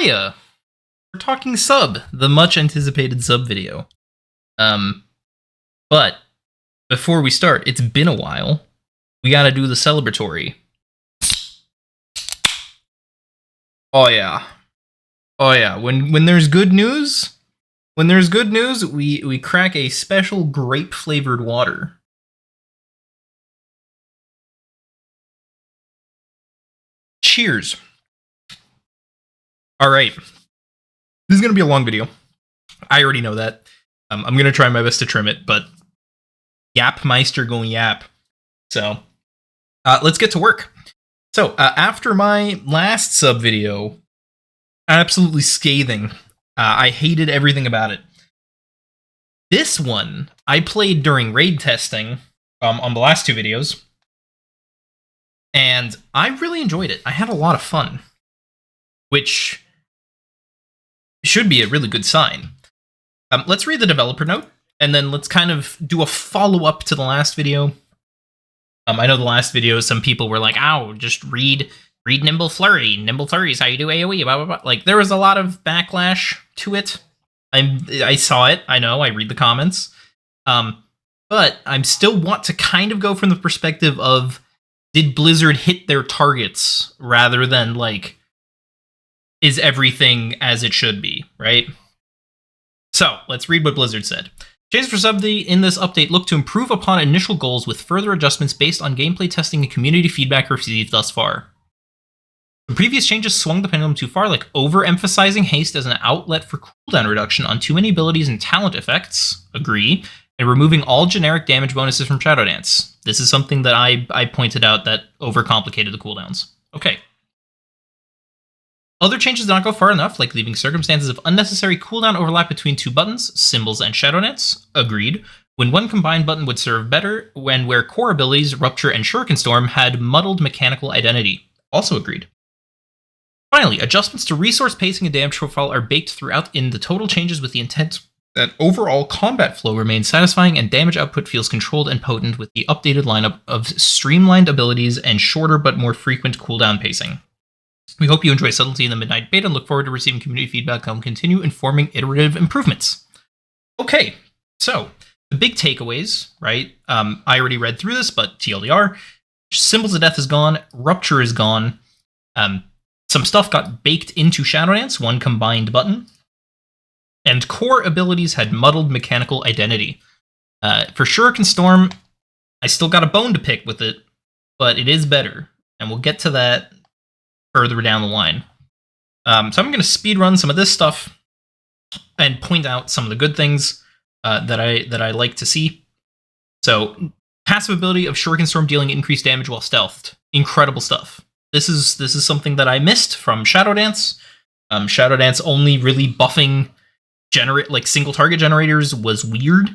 Hiya! We're talking sub, the much anticipated sub video. But before we start, it's been a while. We gotta do the celebratory. Oh yeah. Oh yeah. When there's good news, we crack a special grape flavored water. Cheers. All right. This is going to be a long video. I already know that. I'm going to try my best to trim it, but Yap Meister going yap. So, let's get to work. So, after my last sub video, absolutely scathing, I hated everything about it. This one, I played during raid testing on the last two videos, and I really enjoyed it. I had a lot of fun, which should be a really good sign. Let's read the developer note, and then let's kind of do a follow-up to the last video. I know the last video, some people were like, "Ow, just read Nimble Flurry. Nimble Flurry is how you do AoE." Blah blah blah. Like there was a lot of backlash to it. I saw it. I know. I read the comments. But I still want to kind of go from the perspective of, did Blizzard hit their targets rather than like, is everything as it should be, right? So let's read what Blizzard said. Changes for Subtlety in this update look to improve upon initial goals with further adjustments based on gameplay testing and community feedback received thus far. The previous changes swung the pendulum too far, like overemphasizing haste as an outlet for cooldown reduction on too many abilities and talent effects, agree, and removing all generic damage bonuses from Shadow Dance. This is something that I pointed out that overcomplicated the cooldowns. Okay. Other changes did not go far enough, like leaving circumstances of unnecessary cooldown overlap between two buttons, Symbols and Shadow Dance, agreed, when one combined button would serve better, where core abilities, Rupture and Shuriken Storm, had muddled mechanical identity, also agreed. Finally, adjustments to resource pacing and damage profile are baked throughout in the total changes with the intent that overall combat flow remains satisfying and damage output feels controlled and potent with the updated lineup of streamlined abilities and shorter but more frequent cooldown pacing. We hope you enjoy Subtlety in the Midnight Beta and look forward to receiving community feedback and continue informing iterative improvements. Okay, so the big takeaways, right? I already read through this, but TLDR, Symbols of Death is gone, Rupture is gone, some stuff got baked into Shadow Dance, one combined button, and core abilities had muddled mechanical identity. For Shuriken Storm, I still got a bone to pick with it, but it is better, and we'll get to that further down the line. So I'm going to speedrun some of this stuff and point out some of the good things that I like to see. So, passive ability of Shuriken Storm dealing increased damage while stealthed. Incredible stuff. This is something that I missed from Shadow Dance. Shadow Dance only really buffing single target generators was weird,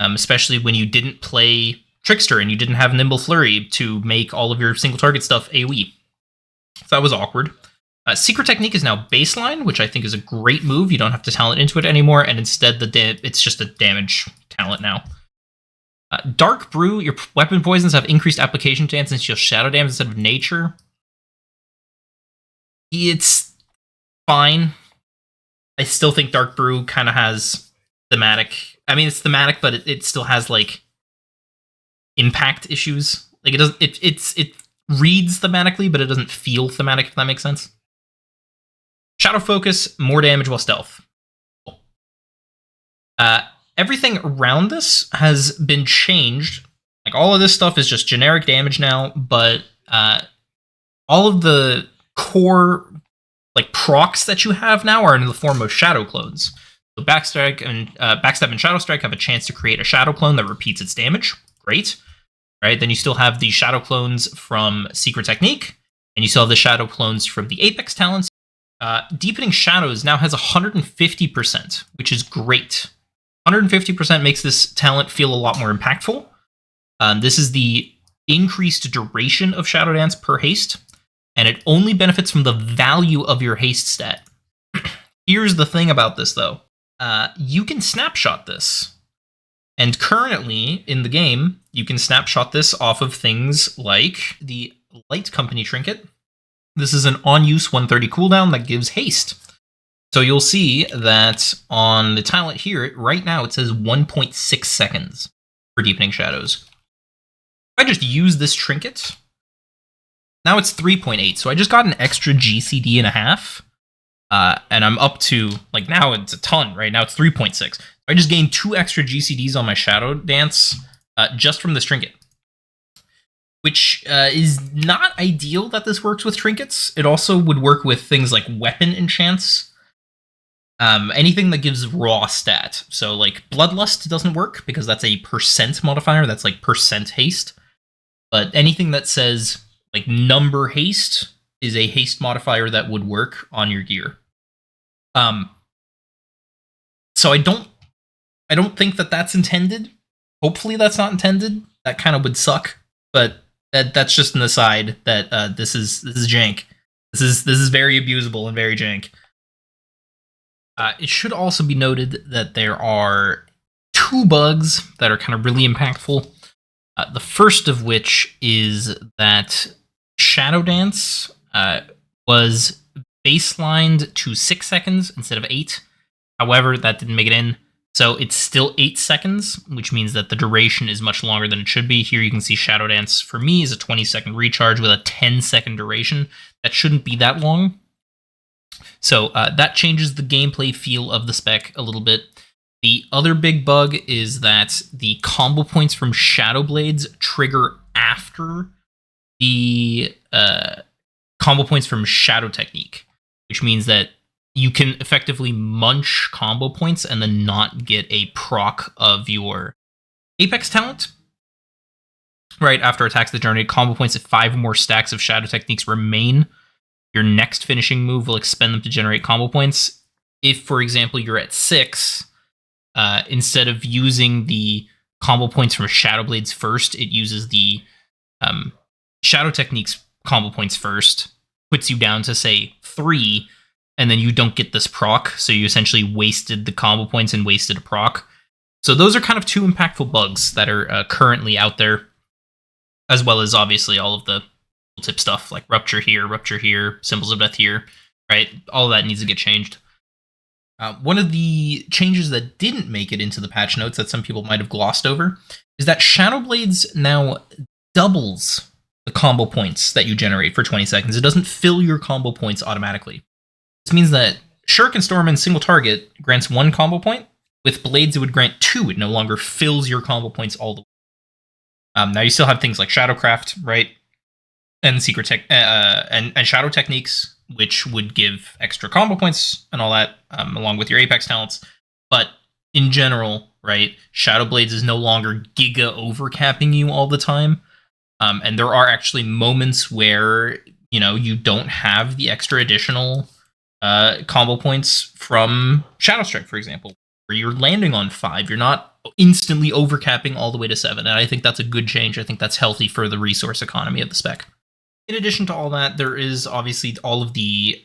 especially when you didn't play Trickster and you didn't have Nimble Flurry to make all of your single target stuff AoE. So that was awkward. Secret Technique is now baseline, which I think is a great move. You don't have to talent into it anymore, and instead it's just a damage talent now. Dark Brew, your weapon poisons have increased application chance and deal shadow damage instead of nature. It's fine. I still think Dark Brew kind of has thematic. I mean, it's thematic, but it still has like impact issues. Like it reads thematically, but it doesn't feel thematic, if that makes sense. Shadow Focus, more damage while stealth. Cool. Everything around this has been changed. Like all of this stuff is just generic damage now, but all of the core like procs that you have now are in the form of shadow clones. So Backstab and Shadow Strike have a chance to create a shadow clone that repeats its damage. Great. Right? Then you still have the shadow clones from Secret Technique, and you still have the shadow clones from the Apex talents. Deepening Shadows now has 150%, which is great. 150% makes this talent feel a lot more impactful. This is the increased duration of Shadow Dance per haste, and it only benefits from the value of your haste stat. Here's the thing about this, though. You can snapshot this. And currently, in the game, you can snapshot this off of things like the Light Company Trinket, This is an on-use 130 cooldown that gives haste. So you'll see that on the talent here, right now it says 1.6 seconds for Deepening Shadows. If I just use this trinket, now it's 3.8, so I just got an extra GCD and a half, and I'm up to, like, now it's a ton, right? Now it's 3.6. I just gained 2 extra GCDs on my Shadow Dance just from this trinket, which is not ideal that this works with trinkets. It also would work with things like weapon enchants, anything that gives raw stat. So, like, Bloodlust doesn't work because that's a percent modifier, that's like percent haste. But anything that says, like, number haste is a haste modifier that would work on your gear. So I don't think that that's intended. Hopefully that's not intended. That kind of would suck. But that's just an aside that this is jank. This is very abusable and very jank. It should also be noted that there are 2 bugs that are kind of really impactful. The first of which is that Shadow Dance was baselined to 6 seconds instead of 8. However, that didn't make it in. So it's still 8 seconds, which means that the duration is much longer than it should be. Here you can see Shadow Dance, for me, is a 20-second recharge with a 10-second duration. That shouldn't be that long. So that changes the gameplay feel of the spec a little bit. The other big bug is that the combo points from Shadow Blades trigger after the combo points from Shadow Technique, which means that you can effectively munch combo points and then not get a proc of your Apex talent. Right after attacks that generate combo points, if 5 more stacks of Shadow Techniques remain, your next finishing move will expend them to generate combo points. If, for example, you're at 6, instead of using the combo points from Shadow Blades first, it uses the Shadow Techniques combo points first, puts you down to, say, 3, and then you don't get this proc, so you essentially wasted the combo points and wasted a proc. So those are kind of 2 impactful bugs that are currently out there, as well as, obviously, all of the tip stuff, like Rupture here, Symbols of Death here, right? All of that needs to get changed. One of the changes that didn't make it into the patch notes that some people might have glossed over is that Shadow Blades now doubles the combo points that you generate for 20 seconds. It doesn't fill your combo points automatically. This means that Shuriken Storm and Single Target grants 1 combo point. With Blades, it would grant 2. It no longer fills your combo points all the way. Now you still have things like Shadowcraft, right? And Secret Tech and Shadow Techniques, which would give extra combo points and all that, along with your Apex talents. But in general, right, Shadow Blades is no longer giga overcapping you all the time. And there are actually moments where, you know, you don't have the extra additional combo points from Shadow Strike, for example, where you're landing on 5. You're not instantly overcapping all the way to 7. And I think that's a good change. I think that's healthy for the resource economy of the spec. In addition to all that, there is obviously all of the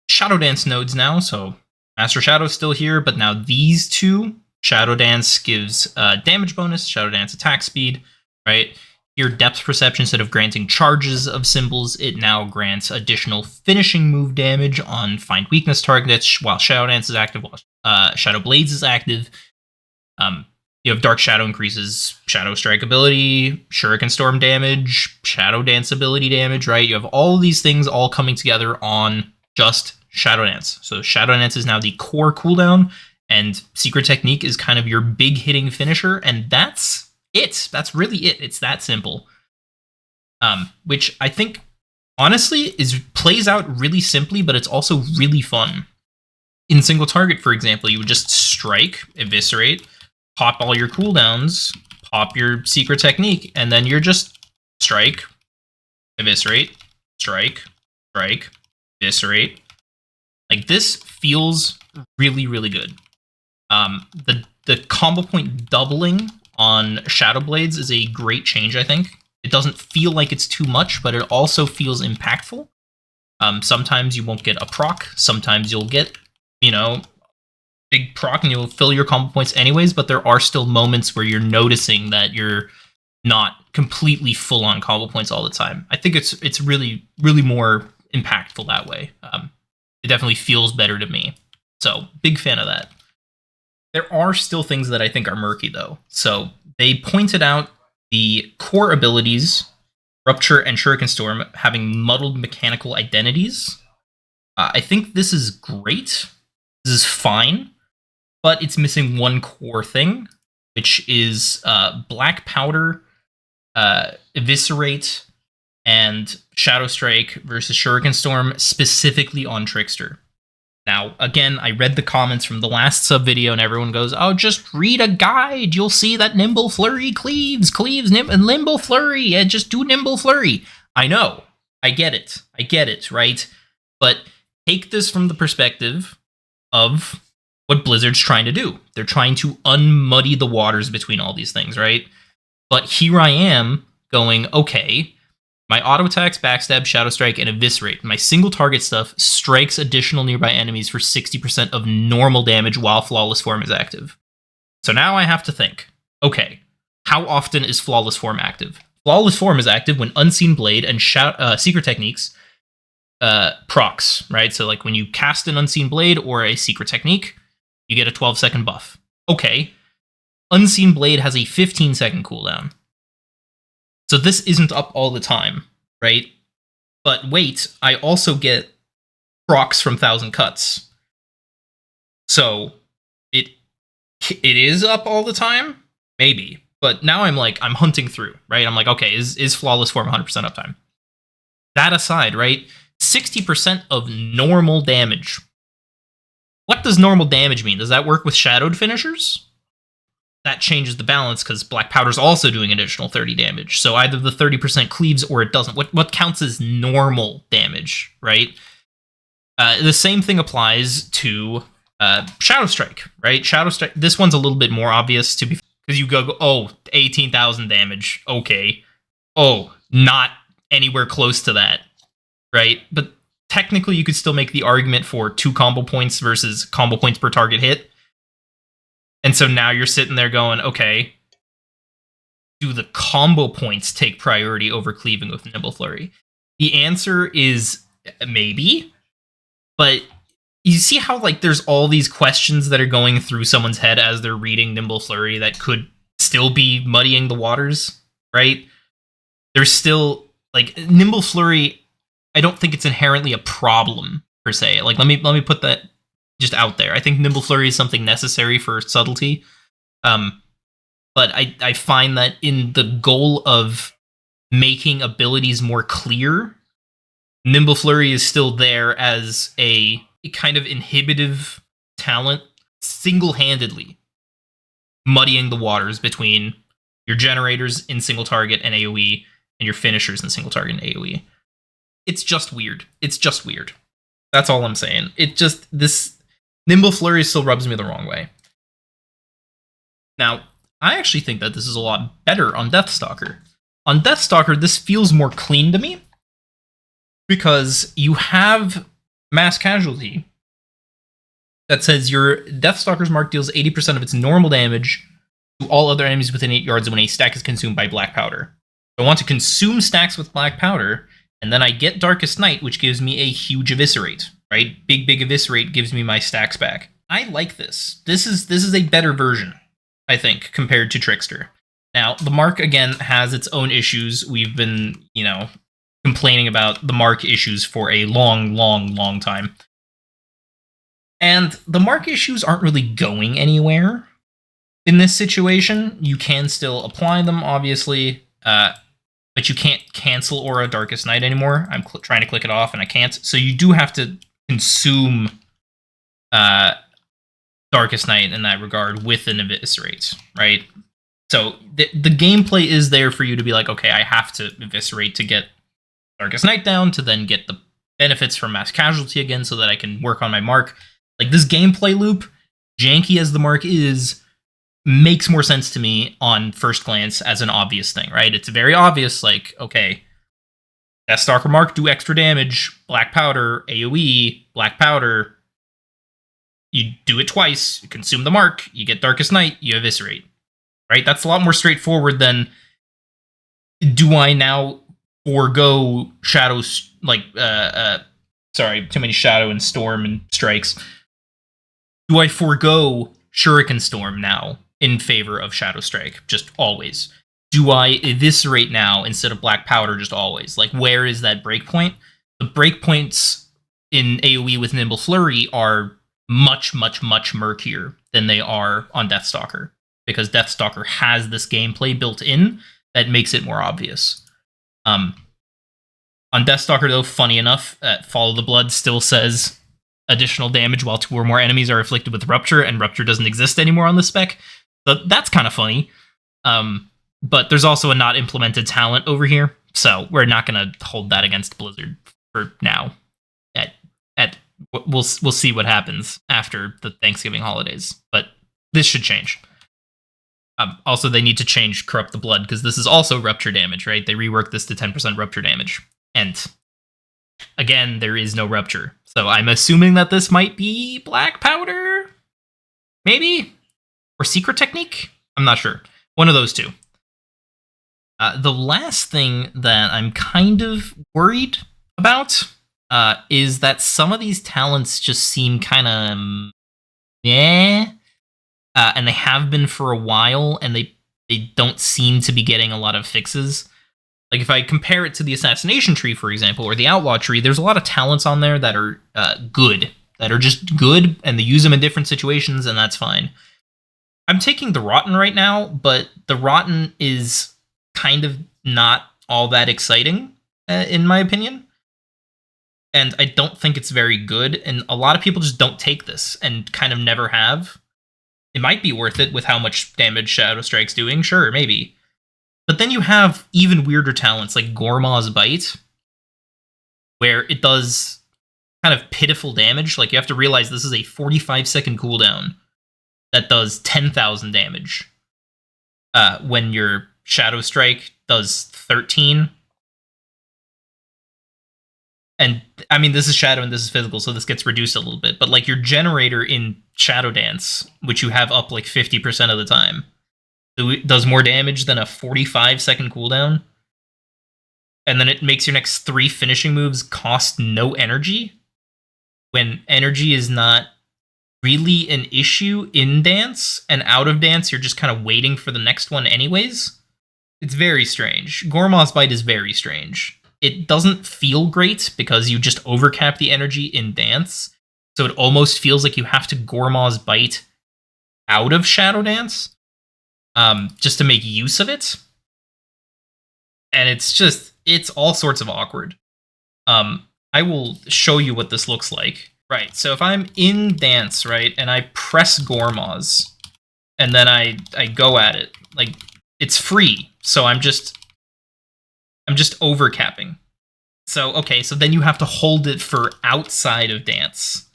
Shadow Dance nodes now. So Master Shadow's still here, but now these 2, Shadow Dance gives damage bonus, Shadow Dance attack speed, right? Here, Depth Perception, instead of granting charges of symbols, it now grants additional finishing move damage on Find Weakness targets while Shadow Dance is active, while Shadow Blades is active. You have Dark Shadow increases Shadow Strike ability, Shuriken Storm damage, Shadow Dance ability damage, right? You have all these things all coming together on just Shadow Dance. So Shadow Dance is now the core cooldown, and Secret Technique is kind of your big hitting finisher, and that's it. That's really it. It's that simple. Which I think, honestly, plays out really simply, but it's also really fun. In Single Target, for example, you would just strike, eviscerate, pop all your cooldowns, pop your Secret Technique, and then you're just strike, eviscerate, strike, eviscerate. Like, this feels really, really good. The combo point doubling on Shadow Blades is a great change, I think. It doesn't feel like it's too much, but it also feels impactful. Sometimes you won't get a proc, sometimes you'll get, you know, big proc and you'll fill your combo points anyways, but there are still moments where you're noticing that you're not completely full-on combo points all the time. I think it's really, really more impactful that way. It definitely feels better to me. So, big fan of that. There are still things that I think are murky, though. So, they pointed out the core abilities, Rupture and Shuriken Storm, having muddled mechanical identities. I think this is great. This is fine. But it's missing one core thing, which is Black Powder, Eviscerate, and Shadow Strike versus Shuriken Storm, specifically on Trickster. Now, again, I read the comments from the last sub video, and everyone goes, "Oh, just read a guide. You'll see that Nimble Flurry cleaves, and Nimble Flurry, and just do Nimble Flurry." I know. I get it, right? But take this from the perspective of what Blizzard's trying to do. They're trying to unmuddy the waters between all these things, right? But here I am going, okay, my auto attacks, backstab, shadow strike, and eviscerate. My single target stuff strikes additional nearby enemies for 60% of normal damage while Flawless Form is active. So now I have to think, okay, how often is Flawless Form active? Flawless Form is active when Unseen Blade and Secret Techniques procs, right? So like when you cast an Unseen Blade or a Secret Technique, you get a 12-second buff. Okay, Unseen Blade has a 15-second cooldown. So this isn't up all the time, right? But wait, I also get procs from 1,000 Cuts. So it is up all the time? Maybe. But now I'm hunting through, right? I'm like, okay, is Flawless Form 100% uptime? That aside, right? 60% of normal damage. What does normal damage mean? Does that work with shadowed finishers? That changes the balance because Black Powder's also doing additional 30 damage. So either the 30% cleaves or it doesn't. What counts as normal damage, right? The same thing applies to Shadow Strike, right? Shadow Strike, this one's a little bit more obvious to be, because you go, oh, 18,000 damage, okay. Oh, not anywhere close to that, right? But technically you could still make the argument for 2 combo points versus combo points per target hit. And so now you're sitting there going, okay, do the combo points take priority over cleaving with Nimble Flurry? The answer is maybe, but you see how there's all these questions that are going through someone's head as they're reading Nimble Flurry that could still be muddying the waters, right? There's still, Nimble Flurry, I don't think it's inherently a problem, per se. Let me put that just out there. I think Nimble Flurry is something necessary for Subtlety. But I find that in the goal of making abilities more clear, Nimble Flurry is still there as a kind of inhibitive talent, single-handedly muddying the waters between your generators in single target and AoE and your finishers in single target and AoE. It's just weird. That's all I'm saying. This Nimble Flurry still rubs me the wrong way. Now, I actually think that this is a lot better on Deathstalker. On Deathstalker, this feels more clean to me because you have Mass Casualty that says your Deathstalker's mark deals 80% of its normal damage to all other enemies within 8 yards when a stack is consumed by Black Powder. I want to consume stacks with Black Powder, and then I get Darkest Night, which gives me a huge Eviscerate. Right? Big Eviscerate gives me my stacks back. I like this. This is a better version, I think, compared to Trickster. Now, the mark, again, has its own issues. We've been, complaining about the mark issues for a long time. And the mark issues aren't really going anywhere in this situation. You can still apply them, obviously, but you can't cancel Aura Darkest Night anymore. I'm trying to click it off, and I can't. So you do have to consume Darkest Night in that regard with an Eviscerate, right? So the gameplay is there for you to be like, okay, I have to Eviscerate to get Darkest Night down, to then get the benefits from Mass Casualty again so that I can work on my mark. This gameplay loop, janky as the mark is, makes more sense to me on first glance as an obvious thing, right? It's very obvious, okay, Deathstalker mark, do extra damage, Black Powder, AoE, Black Powder, you do it twice, you consume the mark, you get Darkest Night, you Eviscerate, right? That's a lot more straightforward than do I now forego shadows, like, sorry, too many shadow and storm and strikes. Do I forego Shuriken Storm now in favor of Shadow Strike? Just always. Do I eviscerate now instead of Black Powder just always? Like, where is that breakpoint? The breakpoints in AoE with Nimble Flurry are much, much, much murkier than they are on Deathstalker, because Deathstalker has this gameplay built in that makes it more obvious. On Deathstalker, though, funny enough, Follow the Blood still says additional damage while 2 or more enemies are afflicted with Rupture, and Rupture doesn't exist anymore on the spec. So that's kind of funny. But there's also a not implemented talent over here, so we're not going to hold that against Blizzard for now. We'll see what happens after the Thanksgiving holidays, but this should change. Also, they need to change Corrupt the Blood, because this is also Rupture damage, right? They reworked this to 10% Rupture damage. And again, there is no Rupture. So I'm assuming that this might be Black Powder? Maybe? Or Secret Technique? I'm not sure. One of those two. The last thing that I'm kind of worried about is that some of these talents just seem kind of and they have been for a while, and they don't seem to be getting a lot of fixes. Like, if I compare it to the Assassination Tree, for example, or the Outlaw Tree, there's a lot of talents on there that are good, that are just good, and they use them in different situations, and that's fine. I'm taking the Rotten right now, but the Rotten is kind of not all that exciting, in my opinion. And I don't think it's very good, and a lot of people just don't take this, and kind of never have. It might be worth it with how much damage Shadow Strike's doing, sure, maybe. But then you have even weirder talents like Goremaw's Bite, where it does kind of pitiful damage. Like, you have to realize this is a 45-second cooldown that does 10,000 damage, when your Shadow Strike does 13. And, I mean, this is Shadow and this is physical, so this gets reduced a little bit. But, like, your generator in Shadow Dance, which you have up, like, 50% of the time, does more damage than a 45-second cooldown. And then it makes your next 3 finishing moves cost no energy, when energy is not really an issue in Dance, and out of Dance, you're just kind of waiting for the next one anyways. It's very strange. Goremaw's Bite is very strange. It doesn't feel great because you just overcap the energy in Dance, so it almost feels like you have to Goremaw's Bite out of Shadow Dance, just to make use of it. And it's all sorts of awkward. I will show you what this looks like. Right, so if I'm in Dance, right, and I press Goremaw's, and then I go at it, like, it's free, so I'm just overcapping. So, okay, so then you have to hold it for outside of Dance,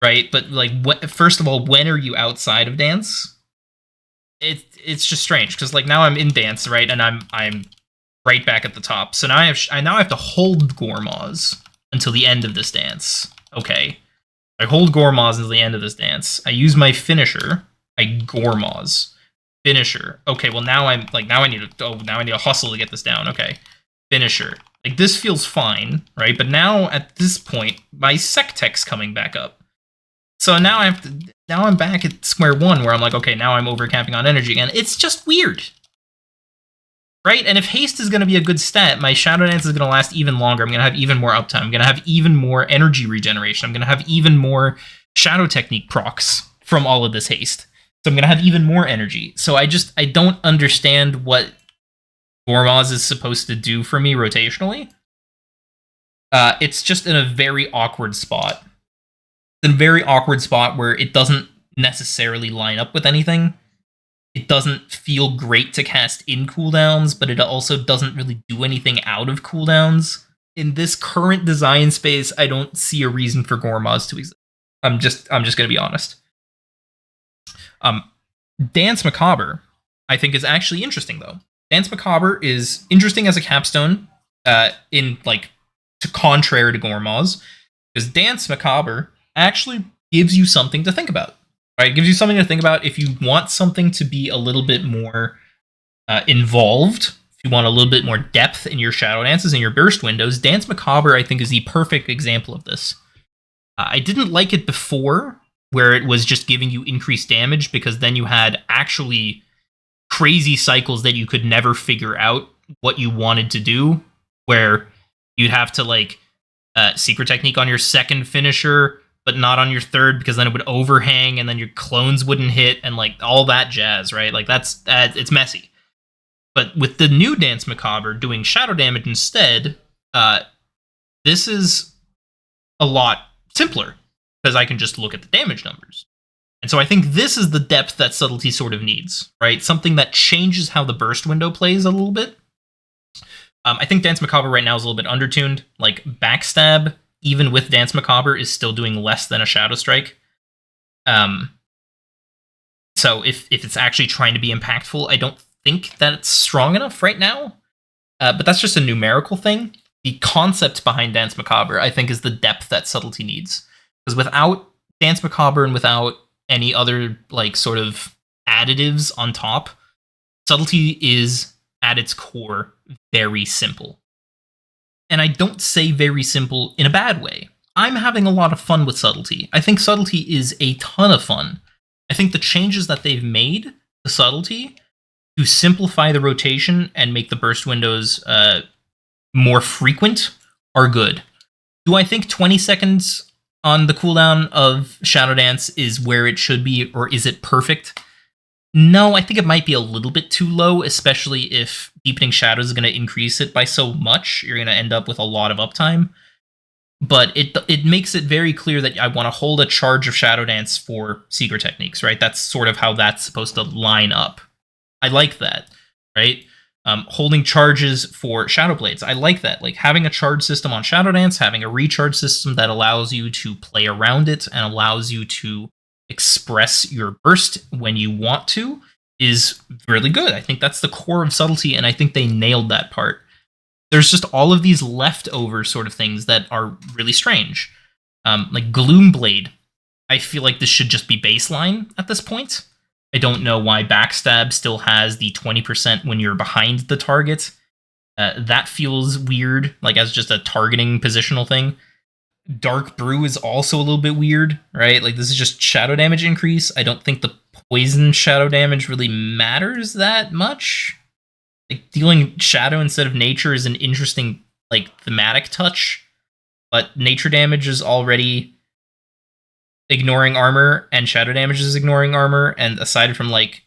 right? But, like, first of all, when are you outside of Dance? It's just strange, because, like, now I'm in Dance, right, and I'm right back at the top. So now I now have to hold Goremaw's until the end of this dance. Okay, I hold Goremaw's until the end of this dance. I use my finisher. I Goremaw's finisher. Okay, well now I need to hustle to get this down. Okay, finisher. Like, this feels fine, right? But now at this point, my Sectech's coming back up. So now I'm back at square one, where I'm like, okay, now I'm overcapping on energy again. It's just weird. Right? And if haste is going to be a good stat, my Shadow Dance is going to last even longer. I'm going to have even more uptime. I'm going to have even more energy regeneration. I'm going to have even more Shadow Technique procs from all of this haste. So I'm going to have even more energy. So I don't understand what Goremaw's is supposed to do for me rotationally. It's just in a very awkward spot. It's in a very awkward spot where it doesn't necessarily line up with anything. It doesn't feel great to cast in cooldowns, but it also doesn't really do anything out of cooldowns. In this current design space, I don't see a reason for Goremaw's to exist. I'm just going to be honest. Danse Macabre, I think, is actually interesting, though. Danse Macabre is interesting as a capstone, to contrary to Goremaw's, because Danse Macabre actually gives you something to think about. Right, it gives you something to think about if you want something to be a little bit more involved, if you want a little bit more depth in your Shadow Dances and your burst windows, Danse Macabre, I think, is the perfect example of this. I didn't like it before, where it was just giving you increased damage, because then you had actually crazy cycles that you could never figure out what you wanted to do, where you'd have to, like, Secret Technique on your second finisher, but not on your third, because then it would overhang, and then your clones wouldn't hit, and, like, all that jazz, right? Like, it's messy. But with the new Danse Macabre doing shadow damage instead, this is a lot simpler, because I can just look at the damage numbers. And so I think this is the depth that Subtlety sort of needs, right? Something that changes how the burst window plays a little bit. I think Danse Macabre right now is a little bit undertuned. Like, Backstab, even with Danse Macabre, is still doing less than a Shadow Strike. So if it's actually trying to be impactful, I don't think that it's strong enough right now. But that's just a numerical thing. The concept behind Danse Macabre, I think, is the depth that Subtlety needs. Because without Danse Macabre and without any other, like, sort of additives on top, Subtlety is, at its core, very simple. And I don't say very simple in a bad way. I'm having a lot of fun with Subtlety. I think Subtlety is a ton of fun. I think the changes that they've made to Subtlety to simplify the rotation and make the burst windows more frequent are good. Do I think 20 seconds on the cooldown of Shadow Dance is where it should be, or is it perfect? No, I think it might be a little bit too low, especially if Deepening Shadows is going to increase it by so much. You're going to end up with a lot of uptime. But it makes it very clear that I want to hold a charge of Shadow Dance for Secret Techniques, right? That's sort of how that's supposed to line up. I like that, right? Holding charges for Shadow Blades, I like that. Like, having a charge system on Shadow Dance, having a recharge system that allows you to play around it and allows you to express your burst when you want to, is really good. I think that's the core of Subtlety, and I think they nailed that part. There's just all of these leftover sort of things that are really strange. Like Gloomblade, I feel like this should just be baseline at this point. I don't know why Backstab still has the 20% when you're behind the target. That feels weird, like as just a targeting positional thing. Dark Brew is also a little bit weird, right? Like, this is just shadow damage increase. I don't think the poison shadow damage really matters that much. Like, dealing shadow instead of nature is an interesting, like, thematic touch, but nature damage is already ignoring armor, and shadow damage is ignoring armor, and aside from, like,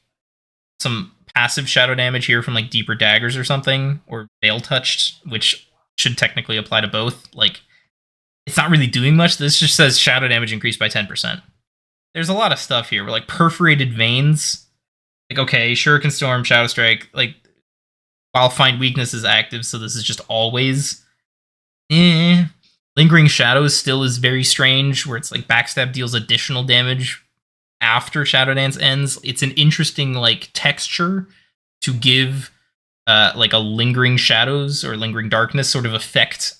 some passive shadow damage here from, like, Deeper Daggers or something, or Veil Touched, which should technically apply to both, like, it's not really doing much. This just says shadow damage increased by 10%. There's a lot of stuff here. We're like Perforated Veins. Like, okay, Shuriken Storm, Shadow Strike, like, while Find Weakness is active, so this is just always... Lingering Shadows still is very strange, where it's like Backstab deals additional damage after Shadow Dance ends. It's an interesting, like, texture to give like a Lingering Shadows or Lingering Darkness sort of effect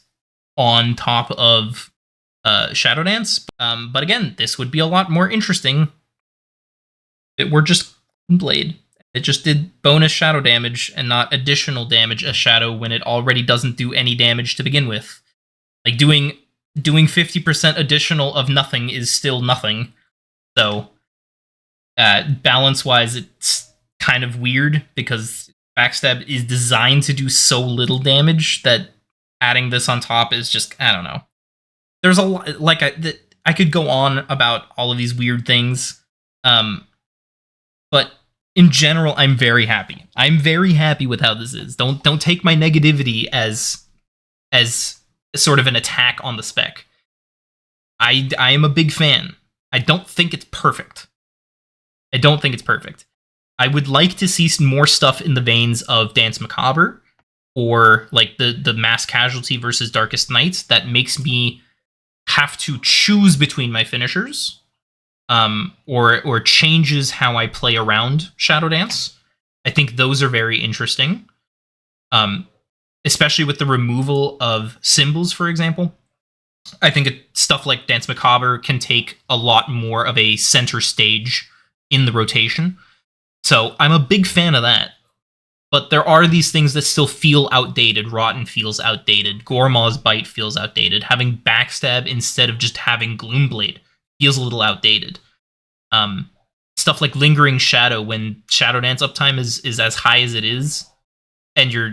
on top of Shadow Dance. But again, this would be a lot more interesting if it were just Blade. It just did bonus shadow damage and not additional damage a shadow when it already doesn't do any damage to begin with. Like, doing 50% additional of nothing is still nothing. So, balance-wise, it's kind of weird, because Backstab is designed to do so little damage that adding this on top is just, I don't know. There's a lot, like, I could go on about all of these weird things, but in general, I'm very happy. I'm very happy with how this is. Don't take my negativity as sort of an attack on the spec. I am a big fan. I don't think it's perfect. I would like to see some more stuff in the veins of Danse Macabre, or like the Mass Casualty versus Darkest Nights, that makes me have to choose between my finishers, or changes how I play around Shadow Dance. I think those are very interesting. Especially with the removal of symbols, for example. I think stuff like Danse Macabre can take a lot more of a center stage in the rotation. So I'm a big fan of that. But there are these things that still feel outdated. Rotten feels outdated. Goremaw's Bite feels outdated. Having Backstab instead of just having Gloomblade feels a little outdated. Stuff like Lingering Shadow, when Shadow Dance uptime is as high as it is, and you're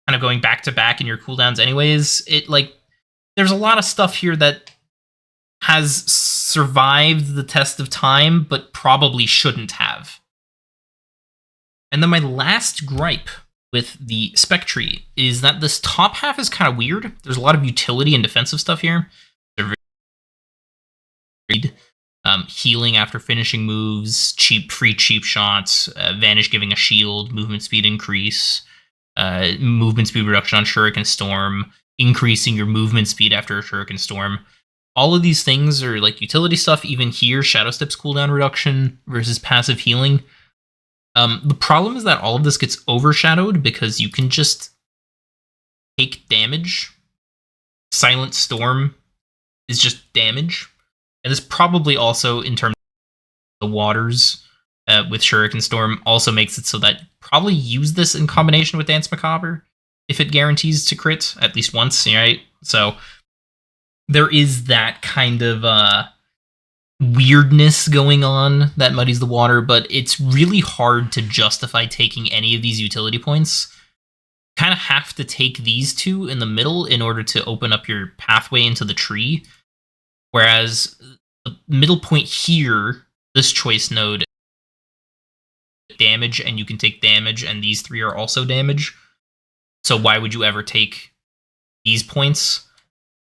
kind of going back to back in your cooldowns anyways, there's a lot of stuff here that has survived the test of time, but probably shouldn't have. And then my last gripe with the spec tree is that this top half is kind of weird. There's a lot of utility and defensive stuff here. They're very healing after finishing moves, free cheap shots, Vanish giving a shield, movement speed increase, movement speed reduction on Shuriken Storm, increasing your movement speed after a Shuriken Storm. All of these things are like utility stuff. Even here, Shadow Step's cooldown reduction versus passive healing. The problem is that all of this gets overshadowed because you can just take damage. Silent Storm is just damage. And this probably also, in terms of the waters with Shuriken Storm, also makes it so that probably use this in combination with Danse Macabre if it guarantees to crit at least once, right? So there is that kind of weirdness going on that muddies the water, but it's really hard to justify taking any of these utility points. Kind of have to take these two in the middle in order to open up your pathway into the tree, whereas the middle point here, this choice node, damage, and you can take damage, and these three are also damage, so why would you ever take these points?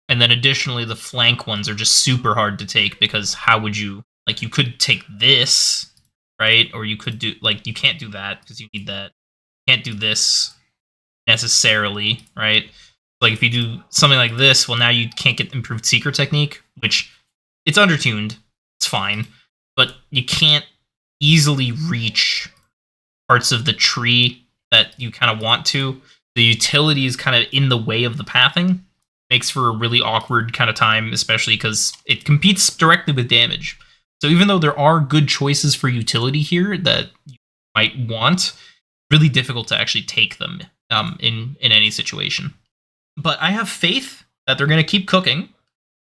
And then additionally, the flank ones are just super hard to take because how would you, like, you could take this, right? Or you could do, like, you can't do that because you need that. You can't do this necessarily, right? Like, if you do something like this, well, now you can't get improved Seeker technique, which it's undertuned. It's fine. But you can't easily reach parts of the tree that you kind of want to. The utility is kind of in the way of the pathing. Makes for a really awkward kind of time, especially because it competes directly with damage. So even though there are good choices for utility here that you might want, really difficult to actually take them in any situation. But I have faith that they're going to keep cooking.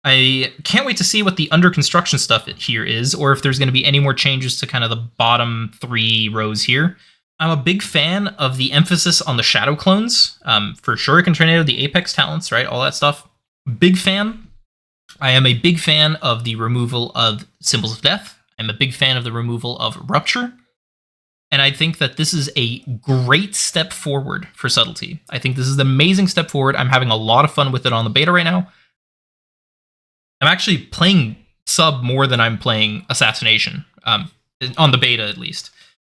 I can't wait to see what the under construction stuff here is, or if there's going to be any more changes to kind of the bottom 3 rows here. I'm a big fan of the emphasis on the shadow clones, for Shuriken Tornado, the Apex talents, right? All that stuff. Big fan. I am a big fan of the removal of Symbols of Death. I'm a big fan of the removal of Rupture. And I think that this is a great step forward for Subtlety. I think this is an amazing step forward. I'm having a lot of fun with it on the beta right now. I'm actually playing Sub more than I'm playing Assassination, on the beta at least.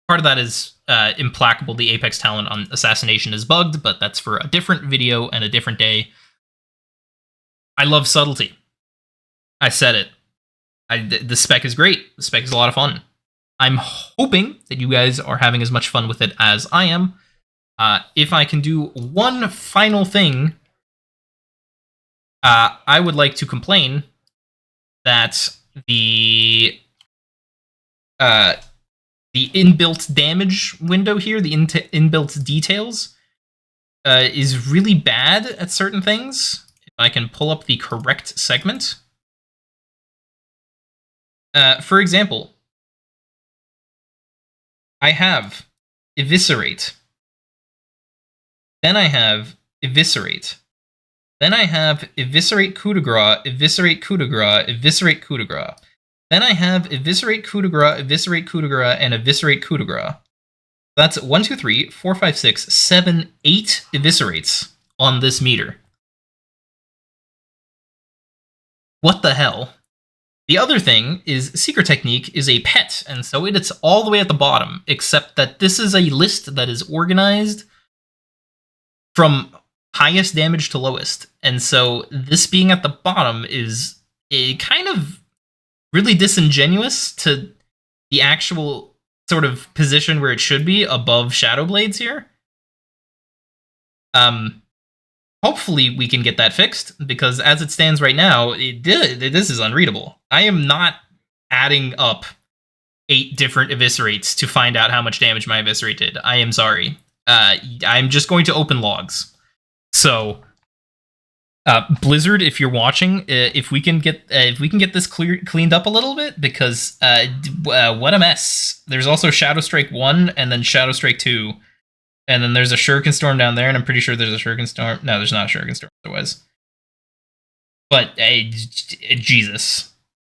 Part of that is Implacable, the Apex talent on Assassination is bugged, but that's for a different video and a different day. I love Subtlety. I said it. The spec is great. The spec is a lot of fun. I'm hoping that you guys are having as much fun with it as I am. If I can do one final thing, I would like to complain that the inbuilt damage window here, the inbuilt details, is really bad at certain things. If I can pull up the correct segment. For example, I have Eviscerate. Then I have Eviscerate. Then I have Eviscerate Coup de Grace, Eviscerate Coup de Grace, Eviscerate Coup de Grace. Then I have Eviscerate Coup de Grace, Eviscerate Coup de Grace, and Eviscerate Coup de Grace. That's 1, 2, 3, 4, 5, 6, 7, 8 Eviscerates on this meter. What the hell? The other thing is Seeker Technique is a pet, and so it's all the way at the bottom, except that this is a list that is organized from highest damage to lowest. And so this being at the bottom is a kind of really disingenuous to the actual sort of position where it should be above Shadow Blades here. Hopefully we can get that fixed, because as it stands right now, this is unreadable. I am not adding up 8 different Eviscerates to find out how much damage my Eviscerate did. I am sorry. I'm just going to open logs. So, Blizzard, if you're watching, if we can get this cleaned up a little bit, because what a mess. There's also Shadow Strike 1 and then Shadow Strike 2. And then there's a Shuriken Storm down there, and I'm pretty sure there's a Shuriken Storm. No, there's not a Shuriken Storm otherwise. But Jesus.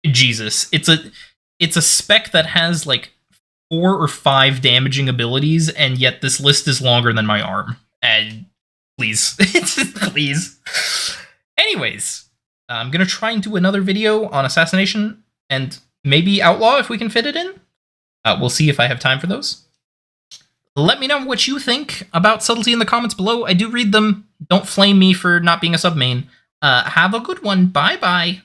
It's a spec that has like 4 or 5 damaging abilities, and yet this list is longer than my arm. And please. Please. Anyways, I'm gonna try and do another video on Assassination and maybe Outlaw if we can fit it in. We'll see if I have time for those. Let me know what you think about Subtlety in the comments below. I do read them. Don't flame me for not being a sub main. Have a good one. Bye-bye.